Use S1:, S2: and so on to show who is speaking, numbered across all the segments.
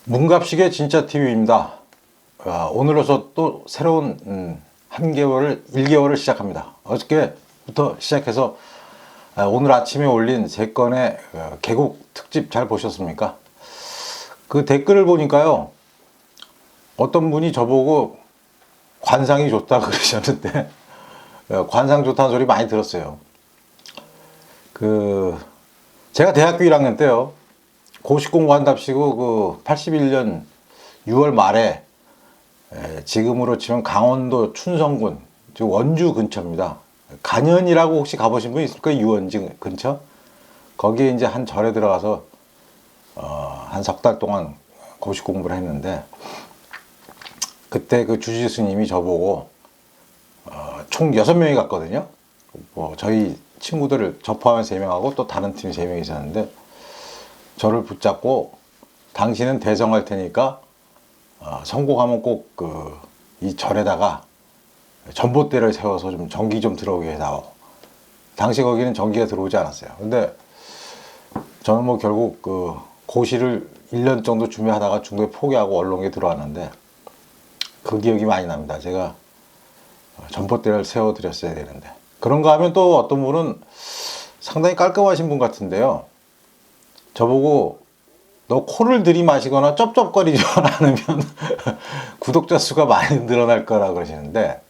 S1: 문갑식의 진짜 TV입니다. 오늘로서 또 새로운 한 개월을 1개월을 시작합니다. 어저께부터 시작해서 오늘 아침에 올린 3건의 개국 특집 잘 보셨습니까? 그 댓글을 보니까요, 어떤 분이 저보고 관상이 좋다 그러셨는데 관상 좋다는 소리 많이 들었어요. 제가 대학교 1학년 때요, 고시 공부한답시고 81년 6월 말에 지금으로 치면 강원도 춘성군, 즉 원주 근처입니다. 간현이라고 혹시 가보신 분 있을까요? 유원지 근처? 거기에 이제 한 절에 들어가서 한 석 달 동안 고시 공부를 했는데, 그때 그 주지 스님이 저보고 총 6명이 갔거든요. 저희 친구들을 저 포함해서 3명하고 또 다른 팀 3명이 있었는데, 저를 붙잡고 당신은 대성할 테니까 성공하면 꼭 이 절에다가 전봇대를 세워서 좀 전기 좀 들어오게 해다오. 당시 거기는 전기가 들어오지 않았어요. 근데 저는 뭐 결국 고시를 1년 정도 준비하다가 중도에 포기하고 언론에 들어왔는데, 그 기억이 많이 납니다. 제가 전봇대를 세워드렸어야 되는데. 그런가 하면 또 어떤 분은 상당히 깔끔하신 분 같은데요, 저보고 너 코를 들이마시거나 쩝쩝거리지 않으면 구독자 수가 많이 늘어날 거라 그러시는데,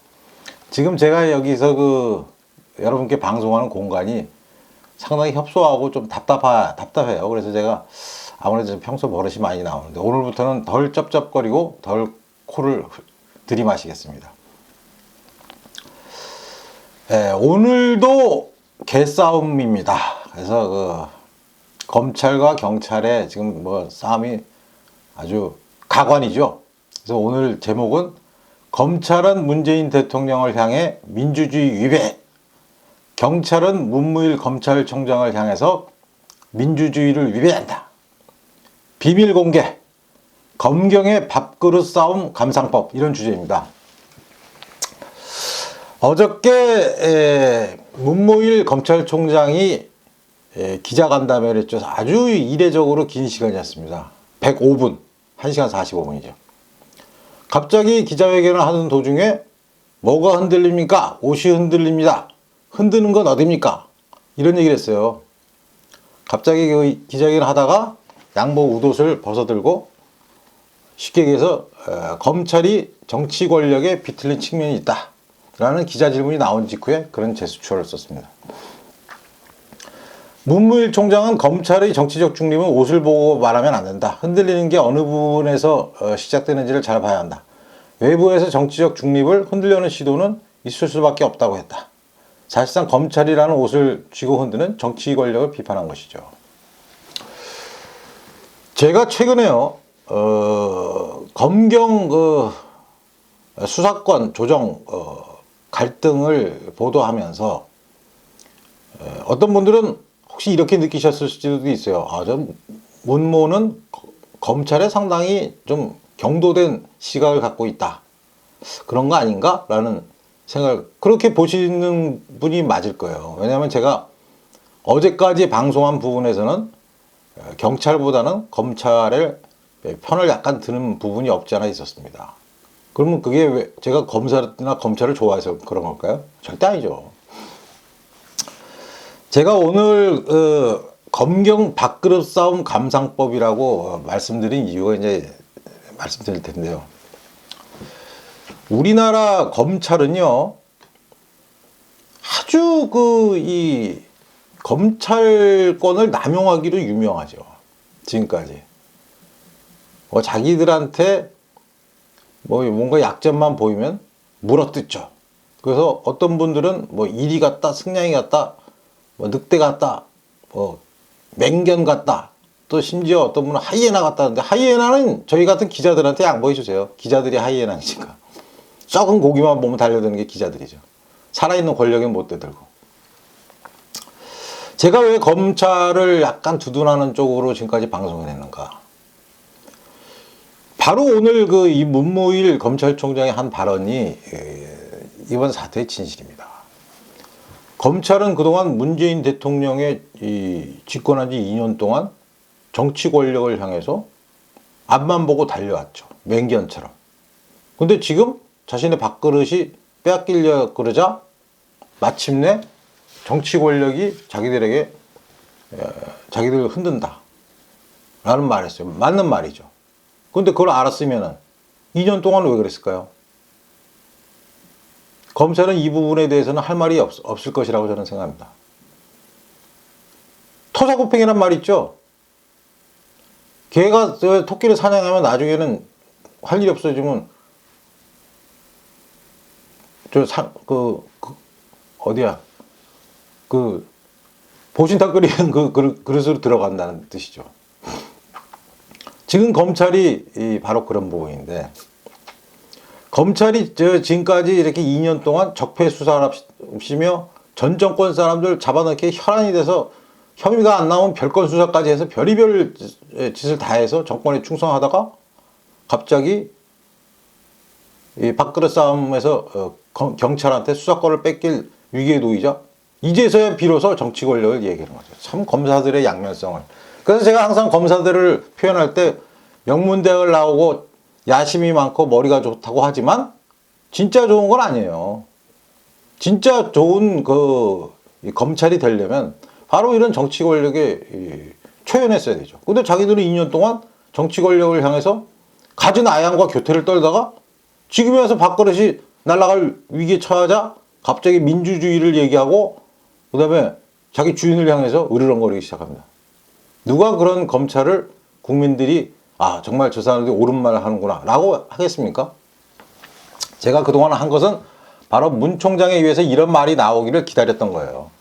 S1: 지금 제가 여기서 여러분께 방송하는 공간이 상당히 협소하고 좀 답답해요. 그래서 제가 아무래도 평소 버릇이 많이 나오는데, 오늘부터는 덜 쩝쩝거리고 덜 코를 들이마시겠습니다. 오늘도 개싸움입니다. 그래서 검찰과 경찰의 지금 싸움이 아주 가관이죠. 그래서 오늘 제목은 검찰은 문재인 대통령을 향해 민주주의 위배, 경찰은 문무일 검찰총장을 향해서 민주주의를 위배한다. 비밀 공개, 검경의 밥그릇 싸움 감상법, 이런 주제입니다. 어저께 문무일 검찰총장이 기자간담회를 했죠. 아주 이례적으로 긴 시간이었습니다. 105분, 1시간 45분이죠. 갑자기 기자회견을 하는 도중에 뭐가 흔들립니까? 옷이 흔들립니다. 흔드는 건 어딥니까? 이런 얘기를 했어요. 갑자기 그 기자회견을 하다가 양복 웃옷을 벗어들고, 쉽게 얘기해서 검찰이 정치 권력에 비틀린 측면이 있다 라는 기자 질문이 나온 직후에 그런 제스처를 썼습니다. 문무일 총장은 검찰의 정치적 중립은 옷을 보고 말하면 안 된다. 흔들리는 게 어느 부분에서 시작되는지를 잘 봐야 한다. 외부에서 정치적 중립을 흔들려는 시도는 있을 수밖에 없다고 했다. 사실상 검찰이라는 옷을 쥐고 흔드는 정치 권력을 비판한 것이죠. 제가 최근에요, 검경 수사권 조정 갈등을 보도하면서 어떤 분들은 혹시 이렇게 느끼셨을 수도 있어요. 저 문모는 검찰에 상당히 좀 경도된 시각을 갖고 있다, 그런 거 아닌가? 라는 생각, 그렇게 보시는 분이 맞을 거예요. 왜냐하면 제가 어제까지 방송한 부분에서는 경찰보다는 검찰의 편을 약간 드는 부분이 없지 않아 있었습니다. 그러면 그게 왜 제가 검사나 검찰을 좋아해서 그런 걸까요? 절대 아니죠. 제가 오늘 검경 밥그릇 싸움 감상법이라고 말씀드린 이유가 이제 말씀드릴 텐데요. 우리나라 검찰은요, 아주 이 검찰권을 남용하기로 유명하죠. 지금까지. 자기들한테 뭔가 약점만 보이면 물어뜯죠. 그래서 어떤 분들은 이리 같다, 승냥이 같다, 늑대 같다, 맹견 같다, 또 심지어 어떤 분은 하이에나 같다는데, 하이에나는 저희 같은 기자들한테 양보해 주세요. 기자들이 하이에나니까. 썩은 고기만 보면 달려드는 게 기자들이죠. 살아있는 권력은 못 대들고. 제가 왜 검찰을 약간 두둔하는 쪽으로 지금까지 방송을 했는가? 바로 오늘 이 문무일 검찰총장의 한 발언이 이번 사태의 진실입니다. 검찰은 그동안 문재인 대통령의 집권한 지 2년 동안 정치 권력을 향해서 앞만 보고 달려왔죠. 맹견처럼. 근데 지금 자신의 밥그릇이 빼앗기려 그러자 마침내 정치 권력이 자기들에게 자기들을 흔든다 라는 말을 했어요. 맞는 말이죠. 근데 그걸 알았으면 2년 동안 왜 그랬을까요? 검찰은 이 부분에 대해서는 할 말이 없을 것이라고 저는 생각합니다. 토사구팽이란 말 있죠. 개가 토끼를 사냥하면 나중에는 할 일이 없어지면 어디야 보신탕 끓이는 그릇으로 들어간다는 뜻이죠. 지금 검찰이 바로 그런 부분인데, 검찰이 지금까지 이렇게 2년 동안 적폐 수사를 없이며 전 정권 사람들 잡아넣기 혈안이 돼서 혐의가 안 나오면 별건 수사까지 해서 별의별 짓을 다 해서 정권에 충성하다가 갑자기 이 밥그릇 싸움에서 경찰한테 수사권을 뺏길 위기에 놓이자 이제서야 비로소 정치 권력을 얘기하는 거죠. 참 검사들의 양면성을. 그래서 제가 항상 검사들을 표현할 때 명문대학을 나오고 야심이 많고 머리가 좋다고 하지만 진짜 좋은 건 아니에요. 진짜 좋은 검찰이 되려면 바로 이런 정치 권력에 초연했어야 되죠. 근데 자기들은 2년 동안 정치 권력을 향해서 가진 아양과 교태를 떨다가 지금에 와서 밥그릇이 날아갈 위기에 처하자 갑자기 민주주의를 얘기하고 그다음에 자기 주인을 향해서 으르렁거리기 시작합니다. 누가 그런 검찰을 국민들이 정말 저 사람들이 옳은 말을 하는구나 라고 하겠습니까? 제가 그동안 한 것은 바로 문 총장에 의해서 이런 말이 나오기를 기다렸던 거예요.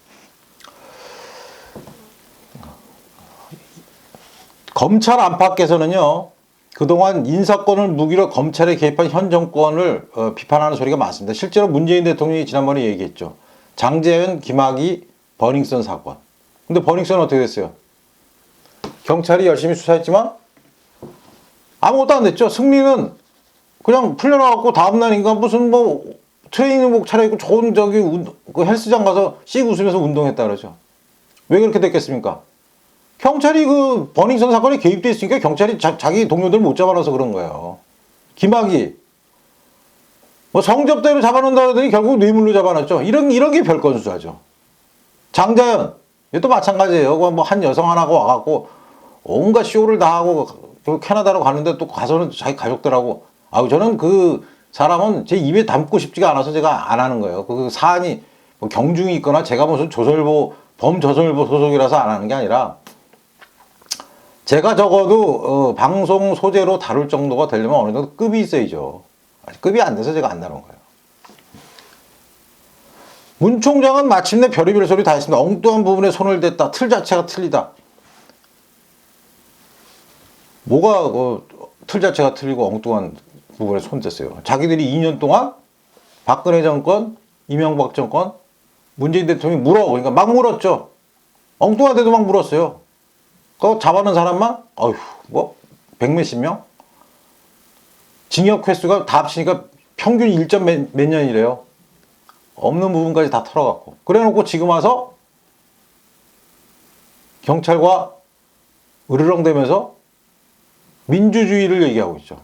S1: 검찰 안팎에서는요, 그동안 인사권을 무기로 검찰에 개입한 현 정권을 비판하는 소리가 많습니다. 실제로 문재인 대통령이 지난번에 얘기했죠. 장제현, 김학의, 버닝썬 사건. 근데 버닝썬은 어떻게 됐어요? 경찰이 열심히 수사했지만 아무것도 안 됐죠. 승리는 그냥 풀려나갖고 다음날인가 무슨 트레이닝복 차려입고 좋은 그 헬스장 가서 씩 웃으면서 운동했다 그러죠. 왜 그렇게 됐겠습니까? 경찰이 버닝썬 사건에 개입돼 있으니까 경찰이 자기 동료들 못 잡아놔서 그런 거예요. 김학의 성접대로 잡아놓는다 그러더니 결국 뇌물로 잡아놨죠. 이런 게 별건 수사죠. 장자연 이것도 마찬가지예요. 한 여성 하나가 와갖고 온갖 쇼를 다 하고 캐나다로 가는데 또 가서는 자기 가족들하고 저는 그 사람은 제 입에 담고 싶지가 않아서 제가 안 하는 거예요. 그 사안이 경중이 있거나 제가 무슨 범조선일보 소속이라서 안 하는 게 아니라 제가 적어도 방송 소재로 다룰 정도가 되려면 어느 정도 급이 있어야죠. 급이 안 돼서 제가 안 다룬 거예요. 문 총장은 마침내 별의별 소리 다 했습니다. 엉뚱한 부분에 손을 댔다. 틀 자체가 틀리다. 뭐가 틀 자체가 틀리고 엉뚱한 부분에 손 댔어요. 자기들이 2년 동안 박근혜 정권, 이명박 정권, 문재인 대통령이 그러니까 막 물었죠. 엉뚱한 데도 막 물었어요. 그거 잡아놓은 사람만 백몇십 명? 징역 횟수가 다 합치니까 평균 1점 몇 년이래요. 없는 부분까지 다 털어갖고. 그래놓고 지금 와서 경찰과 으르렁대면서 민주주의를 얘기하고 있죠.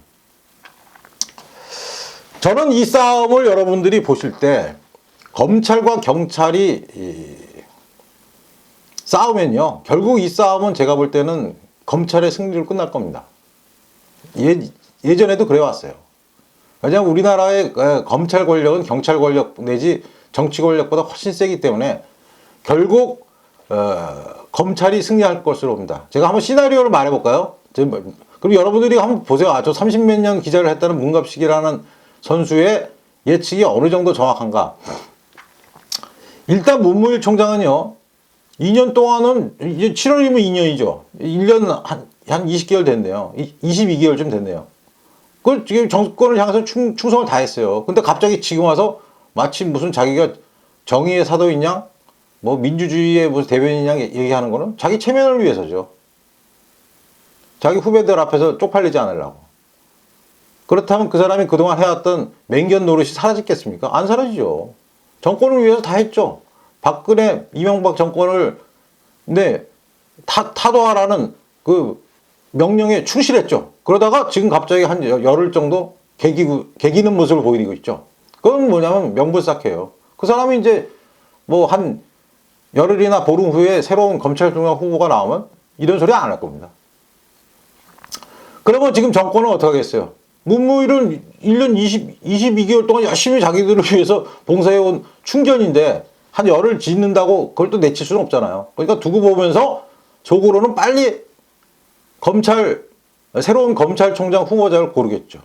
S1: 저는 이 싸움을 여러분들이 보실 때 검찰과 경찰이 싸우면요, 결국 이 싸움은 제가 볼 때는 검찰의 승리로 끝날 겁니다. 예전에도 그래왔어요. 왜냐하면 우리나라의 검찰 권력은 경찰 권력 내지 정치 권력보다 훨씬 세기 때문에 결국 검찰이 승리할 것으로 봅니다. 제가 한번 시나리오를 말해볼까요? 그럼 여러분들이 한번 보세요. 저 30몇 년 기자를 했다는 문갑식이라는 선수의 예측이 어느 정도 정확한가. 일단 문무일 총장은요, 2년 동안은 이제 7월이면 2년이죠. 1년 한 20개월 됐네요. 22개월쯤 됐네요. 그걸 지금 정권을 향해서 충성을 다 했어요. 근데 갑자기 지금 와서 마치 무슨 자기가 정의의 사도인 양, 민주주의의 무슨 대변인 양 얘기하는 거는 자기 체면을 위해서죠. 자기 후배들 앞에서 쪽팔리지 않으려고. 그렇다면 그 사람이 그동안 해왔던 맹견 노릇이 사라지겠습니까? 안 사라지죠. 정권을 위해서 다 했죠. 박근혜, 이명박 정권을 타도하라는 그 명령에 충실했죠. 그러다가 지금 갑자기 한 열흘 정도 개기는 모습을 보이고 있죠. 그건 뭐냐면 명분싹해요. 그 사람이 이제 뭐 한 열흘이나 보름 후에 새로운 검찰총장 후보가 나오면 이런 소리 안 할 겁니다. 그러면 지금 정권은 어떻게 하겠어요? 문무일은 1년 22개월 동안 열심히 자기들을 위해서 봉사해온 충견인데 한 열흘 짓는다고 그걸 또 내칠 수는 없잖아요. 그러니까 두고 보면서 속으로는 빨리 새로운 검찰총장 후보자를 고르겠죠.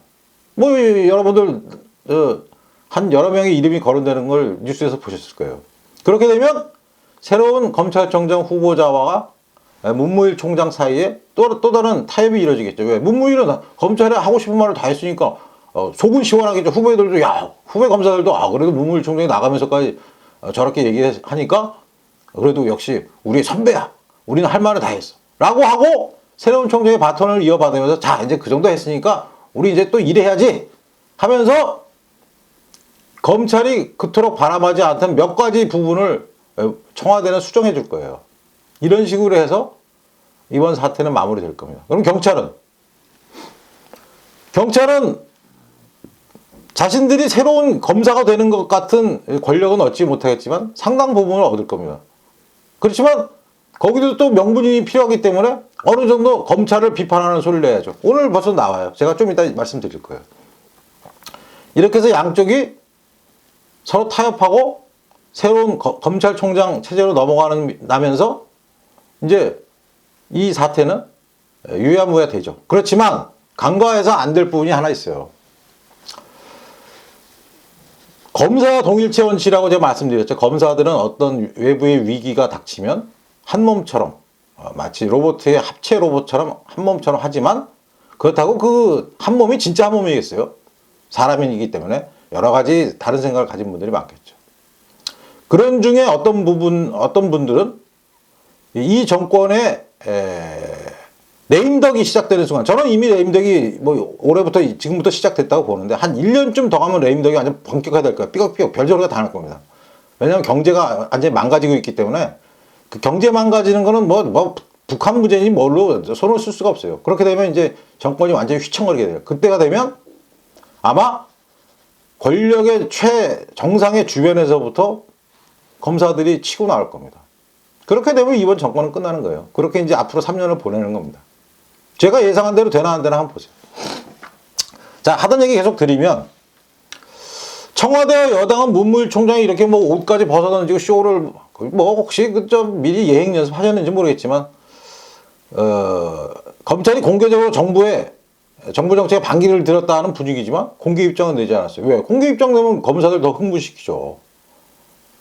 S1: 뭐 여러분들 한 여러 명의 이름이 거론되는 걸 뉴스에서 보셨을 거예요. 그렇게 되면 새로운 검찰총장 후보자와 문무일 총장 사이에 또 다른 타협이 이루어지겠죠. 왜? 문무일은 검찰에 하고 싶은 말을 다 했으니까 속은 시원하겠죠. 후배들도 후배 검사들도 그래도 문무일 총장이 나가면서까지 저렇게 얘기하니까 그래도 역시 우리 선배야. 우리는 할 말을 다 했어. 라고 하고 새로운 총장의 바톤을 이어받으면서 자 이제 그 정도 했으니까 우리 이제 또 일해야지 하면서 검찰이 그토록 바람하지 않던 몇 가지 부분을 청와대는 수정해 줄 거예요. 이런 식으로 해서 이번 사태는 마무리될 겁니다. 그럼 경찰은 자신들이 새로운 검사가 되는 것 같은 권력은 얻지 못하겠지만 상당 부분을 얻을 겁니다. 그렇지만 거기도 또 명분이 필요하기 때문에 어느 정도 검찰을 비판하는 소리를 내야죠. 오늘 벌써 나와요. 제가 좀 이따 말씀드릴 거예요. 이렇게 해서 양쪽이 서로 타협하고 새로운 검찰총장 체제로 넘어가면서 이제 이 사태는 유야무야 되죠. 그렇지만 간과해서 안 될 부분이 하나 있어요. 검사 동일체 원칙이라고 제가 말씀드렸죠. 검사들은 어떤 외부의 위기가 닥치면 한 몸처럼 마치 로봇의 합체 로봇처럼 한 몸처럼 하지만 그렇다고 그 한 몸이 진짜 한 몸이겠어요. 사람이기 때문에 여러 가지 다른 생각을 가진 분들이 많겠죠. 그런 중에 어떤 분들은 이 정권의 레임덕이 시작되는 순간, 저는 이미 레임덕이 뭐 올해부터 지금부터 시작됐다고 보는데 한 1년쯤 더 가면 레임덕이 완전 본격화될 거예요. 삐걱삐걱 별소리가 다 날 겁니다. 왜냐하면 경제가 완전히 망가지고 있기 때문에 그 경제 망가지는 거는 뭐 북한 문제니 뭘로 손을 쓸 수가 없어요. 그렇게 되면 이제 정권이 완전히 휘청거리게 돼요. 그때가 되면 아마 권력의 최정상의 주변에서부터 검사들이 치고 나올 겁니다. 그렇게 되면 이번 정권은 끝나는 거예요. 그렇게 이제 앞으로 3년을 보내는 겁니다. 제가 예상한 대로 되나 안 되나 한번 보세요. 자, 하던 얘기 계속 드리면 청와대와 여당은 문무일 총장이 이렇게 뭐 옷까지 벗어던지고 쇼를 뭐 혹시 좀 미리 예행 연습하셨는지 모르겠지만 검찰이 공개적으로 정부 정책에 반기를 들었다는 분위기지만 공개 입장은 내지 않았어요. 왜? 공개 입장 내면 검사들 더 흥분시키죠.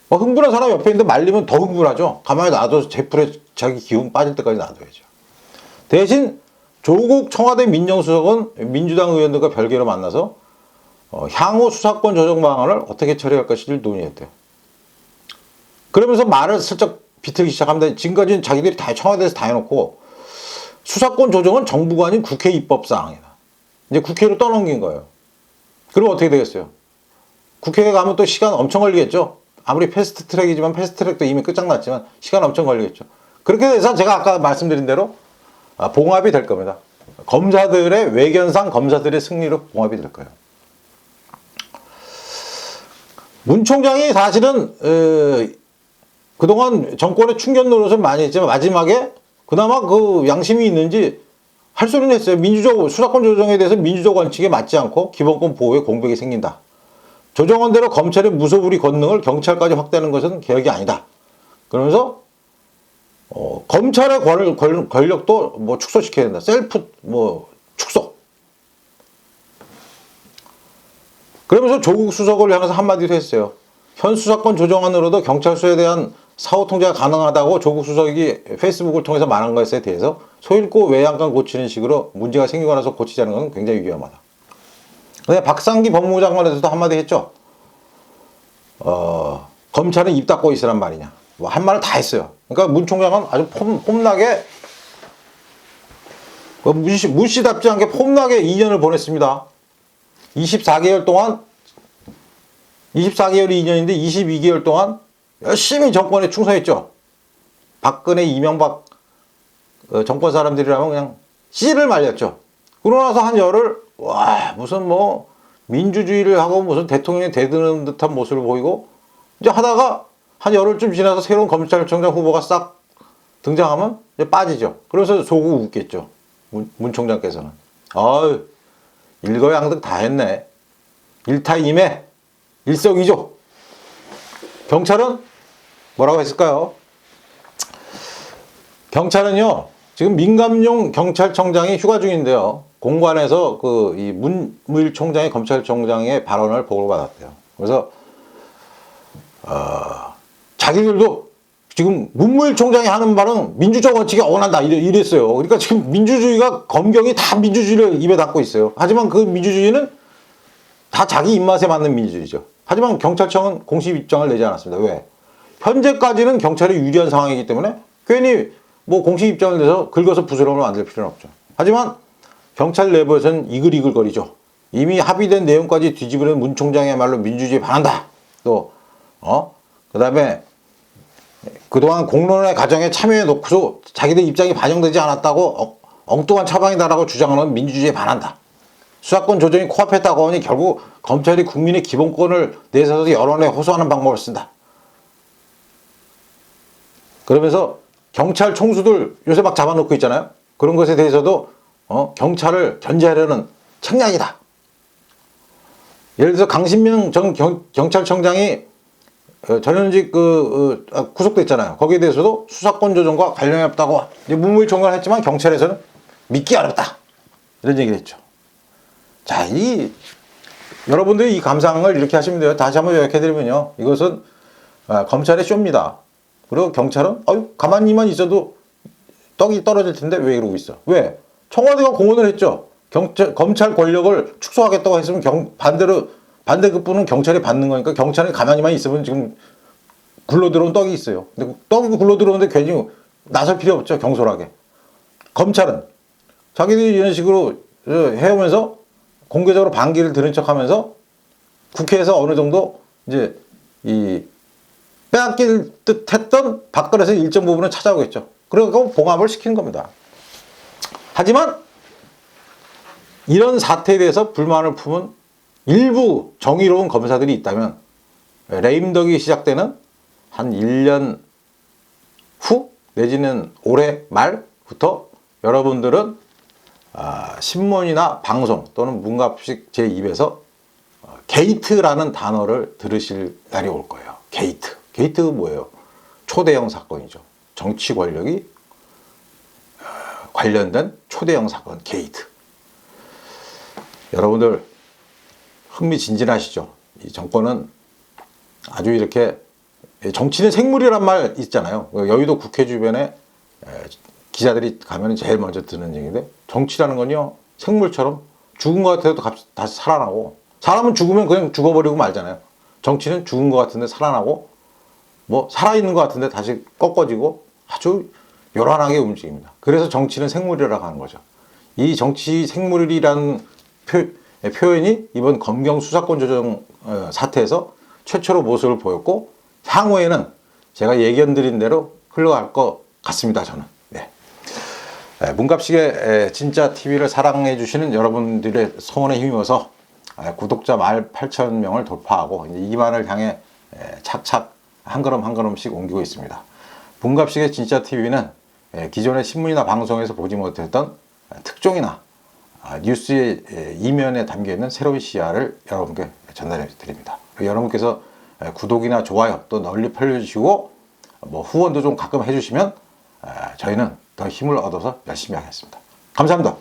S1: 흥분한 사람 옆에 있는데 말리면 더 흥분하죠. 가만히 놔둬서 제풀에 자기 기운 빠질 때까지 놔둬야죠. 대신 조국 청와대 민정수석은 민주당 의원들과 별개로 만나서 향후 수사권 조정 방안을 어떻게 처리할 것인지를 논의했대요. 그러면서 말을 슬쩍 비틀기 시작합니다. 지금까지는 자기들이 다 청와대에서 다 해놓고 수사권 조정은 정부가 아닌 국회 입법사항이다. 이제 국회로 떠넘긴 거예요. 그럼 어떻게 되겠어요? 국회에 가면 또 시간 엄청 걸리겠죠? 아무리 패스트 트랙이지만 패스트 트랙도 이미 끝장났지만 시간 엄청 걸리겠죠. 그렇게 돼서 제가 아까 말씀드린 대로 봉합이 될 겁니다. 검사들의 외견상 검사들의 승리로 봉합이 될 거예요. 문 총장이 사실은 그동안 정권의 충견 노릇을 많이 했지만 마지막에 그나마 그 양심이 있는지 할 소리는 했어요. 수사권 조정에 대해서 민주적 원칙에 맞지 않고 기본권 보호에 공백이 생긴다. 조정안대로 검찰의 무소불위 권능을 경찰까지 확대하는 것은 개혁이 아니다. 그러면서 검찰의 권력도 뭐 축소시켜야 된다. 축소. 그러면서 조국 수석을 향해서 한마디도 했어요. 현 수사권 조정안으로도 경찰 수에 대한 사후 통제가 가능하다고 조국 수석이 페이스북을 통해서 말한 것에 대해서 소잃고 외양간 고치는 식으로 문제가 생기고 나서 고치지 않는 것은 굉장히 위험하다. 근데 박상기 법무부 장관에서도 한마디 했죠. 검찰은 입 닫고 있으란 말이냐. 한 말을 다 했어요. 그러니까 문 총장은 아주 폼나게 문씨답지 않게 폼나게 2년을 보냈습니다. 24개월 동안 24개월이 2년인데 22개월 동안 열심히 정권에 충성했죠. 박근혜, 이명박 정권 사람들이라면 그냥 씨를 말렸죠. 그러고 나서 한 열흘, 와, 무슨 뭐, 민주주의를 하고 무슨 대통령이 대드는 듯한 모습을 보이고, 이제 하다가 한 열흘쯤 지나서 새로운 검찰총장 후보가 싹 등장하면 이제 빠지죠. 그래서 속으로 웃겠죠. 문 총장께서는. 아유, 일거양득 다 했네. 일타이매, 일석이조. 경찰은 뭐라고 했을까요? 경찰은요, 지금 민감용 경찰청장이 휴가 중인데요. 공관에서 이 문무일 총장이 검찰총장의 발언을 보고받았대요. 그래서, 자기들도 지금 문무일 총장이 하는 말은 민주적 원칙에 어긋난다 이랬어요. 그러니까 지금 민주주의가 검경이 다 민주주의를 입에 담고 있어요. 하지만 그 민주주의는 다 자기 입맛에 맞는 민주주의죠. 하지만 경찰청은 공식 입장을 내지 않았습니다. 왜? 현재까지는 경찰이 유리한 상황이기 때문에 괜히 뭐 공식 입장을 내서 긁어서 부스럼을 만들 필요는 없죠. 하지만 경찰 내부에서는 이글이글거리죠. 이미 합의된 내용까지 뒤집으는 문 총장이야말로 민주주의에 반한다. 또 그다음에 그동안 공론의 과정에 참여해 놓고서 자기들 입장이 반영되지 않았다고 엉뚱한 처방이다라고 주장하는 민주주의에 반한다. 수사권 조정이 코앞에 다가오니 결국 검찰이 국민의 기본권을 내세워서 여론에 호소하는 방법을 쓴다. 그러면서 경찰 총수들 요새 막 잡아놓고 있잖아요. 그런 것에 대해서도 경찰을 견제하려는 책략이다. 예를 들어서 강신명 전 경찰청장이 전현직 구속됐잖아요. 거기에 대해서도 수사권 조정과 관련이 없다고 문무일 총장을 했지만 경찰에서는 믿기 어렵다. 이런 얘기를 했죠. 자, 여러분들이 이 감상을 이렇게 하시면 돼요. 다시 한번 요약해드리면요. 이것은 검찰의 쇼입니다. 그리고 경찰은 가만히만 있어도 떡이 떨어질 텐데 왜 이러고 있어? 왜? 청와대가 공언을 했죠. 검찰 권력을 축소하겠다고 했으면 반대급부는 경찰이 받는 거니까 경찰이 가만히만 있으면 지금 굴러들어온 떡이 있어요. 근데 떡이 굴러들어오는데 괜히 나설 필요 없죠. 경솔하게. 검찰은 자기들이 이런 식으로 해오면서 공개적으로 반기를 들은 척하면서 국회에서 어느 정도 이제 빼앗길 듯했던 밥그릇의 일정 부분은 찾아오겠죠. 그리고 봉합을 시키는 겁니다. 하지만 이런 사태에 대해서 불만을 품은 일부 정의로운 검사들이 있다면 레임덕이 시작되는 한 1년 후 내지는 올해 말부터 여러분들은 신문이나 방송 또는 문갑식 제 입에서 게이트라는 단어를 들으실 날이 올 거예요. 게이트. 게이트가 뭐예요? 초대형 사건이죠. 정치 권력이 관련된 초대형 사건 게이트. 여러분들 흥미진진하시죠? 이 정권은 아주 이렇게 정치는 생물이란 말 있잖아요. 여의도 국회 주변에 기자들이 가면 제일 먼저 듣는 얘기인데 정치라는 건요 생물처럼 죽은 것 같아도 다시 살아나고 사람은 죽으면 그냥 죽어버리고 말잖아요. 정치는 죽은 것 같은데 살아나고 뭐 살아있는 것 같은데 다시 꺾어지고 아주 요란하게 움직입니다. 그래서 정치는 생물이라고 하는 거죠. 이 정치 생물이라는 표현이 이번 검경 수사권 조정 사태에서 최초로 모습을 보였고 향후에는 제가 예견 드린 대로 흘러갈 것 같습니다. 저는. 문갑식의 진짜 TV를 사랑해 주시는 여러분들의 성원에 힘입어서 구독자 말 8,000명을 돌파하고 이제 2만을 향해 착착 한 걸음 한 걸음씩 옮기고 있습니다. 문갑식의 진짜 TV는 기존의 신문이나 방송에서 보지 못했던 특종이나 뉴스의 이면에 담겨있는 새로운 시야를 여러분께 전달해 드립니다. 여러분께서 구독이나 좋아요 또 널리 per려주시고 뭐 후원도 좀 가끔 해주시면 저희는 더 힘을 얻어서 열심히 하겠습니다. 감사합니다.